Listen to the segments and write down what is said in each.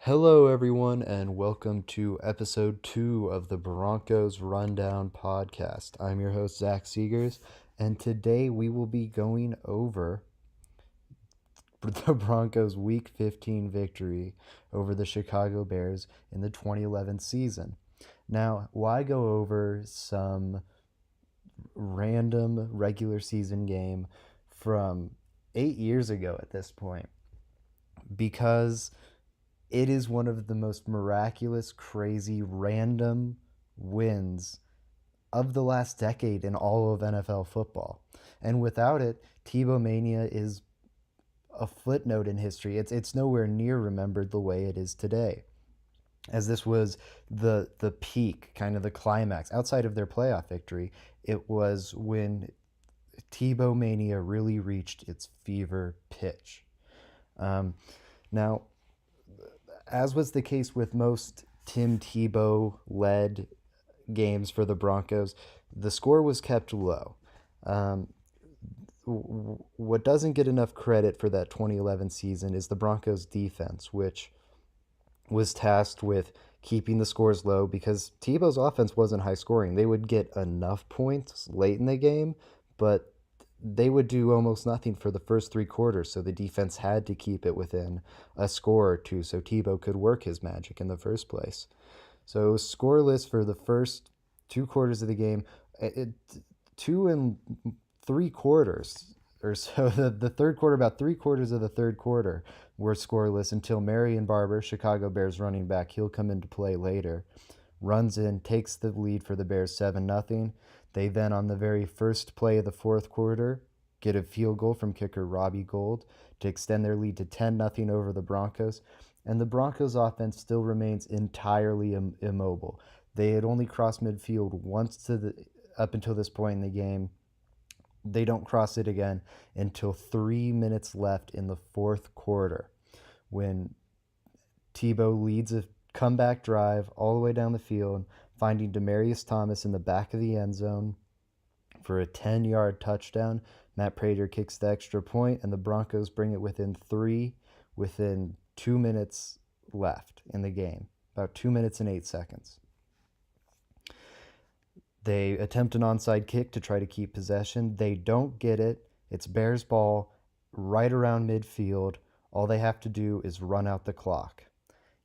Hello, everyone, and welcome to episode 2 of the Broncos Rundown podcast. I'm your host, Zach Seegers, and today we will be going over the Broncos' Week 15 victory over the Chicago Bears in the 2011 season. Now, why go over some random regular season game from 8 years ago at this point? Because it is one of the most miraculous, crazy, random wins of the last decade in all of NFL football. And without it, Tebow Mania is a footnote in history. It's nowhere near remembered the way it is today. As this was the peak, kind of the climax. Outside of their playoff victory, it was when Tebow Mania really reached its fever pitch. Now, as was the case with most Tim Tebow led games for the Broncos, the score was kept low. Um, what doesn't get enough credit for that 2011 season is the Broncos defense, which was tasked with keeping the scores low because Tebow's offense wasn't high scoring. They would get enough points late in the game, but they would do almost nothing for the first 3 quarters, so the defense had to keep it within a score or two so Tebow could work his magic in the first place. So it was scoreless for the first 2 quarters of the game. 2 and 3 quarters or so. The third quarter, about 3 quarters of the third quarter, were scoreless until Marion Barber, Chicago Bears running back, he'll come into play later, runs in, takes the lead for the Bears 7-0. They then, on the very first play of the fourth quarter, get a field goal from kicker Robbie Gould to extend their lead to 10-0 over the Broncos. And the Broncos offense still remains entirely immobile. They had only crossed midfield once up until this point in the game. They don't cross it again until 3 minutes left in the fourth quarter when Tebow leads a comeback drive all the way down the field, finding Demaryius Thomas in the back of the end zone for a 10-yard touchdown. Matt Prater kicks the extra point, and the Broncos bring it within 2 minutes left in the game, about 2 minutes and 8 seconds. They attempt an onside kick to try to keep possession. They don't get it. It's Bears ball right around midfield. All they have to do is run out the clock.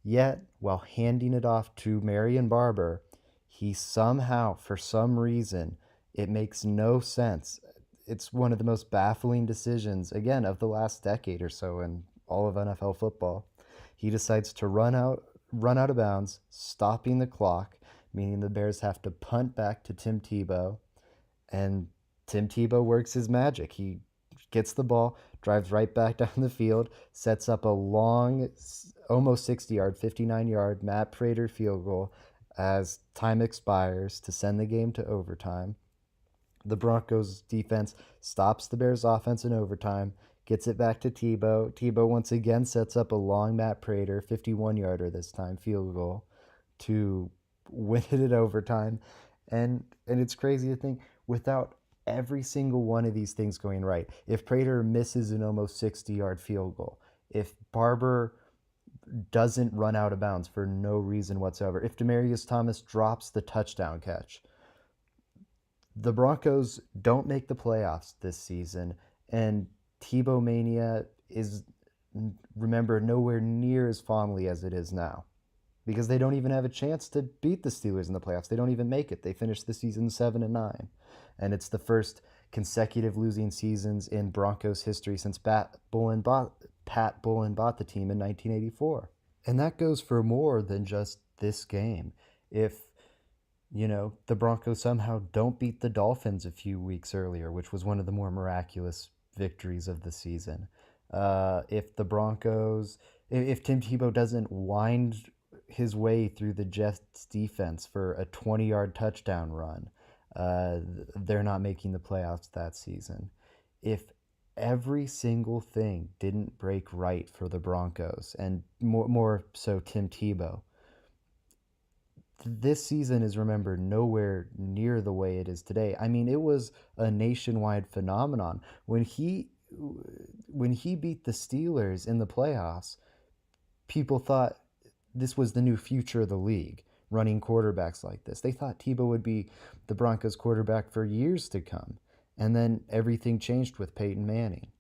Yet, while handing it off to Marion Barber, he somehow, for some reason, it makes no sense. It's one of the most baffling decisions, again, of the last decade or so in all of NFL football. He decides to run out of bounds, stopping the clock, meaning the Bears have to punt back to Tim Tebow, and Tim Tebow works his magic. He gets the ball, drives right back down the field, sets up a long, almost 60-yard, 59-yard Matt Prater field goal as time expires to send the game to overtime. The Broncos defense stops the Bears offense in overtime, gets it back to Tebow. Tebow once again sets up a long Matt Prater, 51-yarder this time, field goal to win it in overtime. And it's crazy to think, without every single one of these things going right, if Prater misses an almost 60-yard field goal, if Barber doesn't run out of bounds for no reason whatsoever, if Demaryius Thomas drops the touchdown catch, the Broncos don't make the playoffs this season, and Tebow Mania is remembered nowhere near as fondly as it is now, because they don't even have a chance to beat the Steelers in the playoffs. They don't even make it. They finish the season 7-9, and it's the first consecutive losing seasons in Broncos history since Pat Bullen bought the team in 1984. And that goes for more than just this game. If the Broncos somehow don't beat the Dolphins a few weeks earlier, which was one of the more miraculous victories of the season. If Tim Tebow doesn't wind his way through the Jets defense for a 20-yard touchdown run, they're not making the playoffs that season. If every single thing didn't break right for the Broncos, and more so Tim Tebow, this season is remembered nowhere near the way it is today. I mean, it was a nationwide phenomenon. When he beat the Steelers in the playoffs, people thought this was the new future of the league, running quarterbacks like this. They thought Tebow would be the Broncos quarterback for years to come. And then everything changed with Peyton Manning.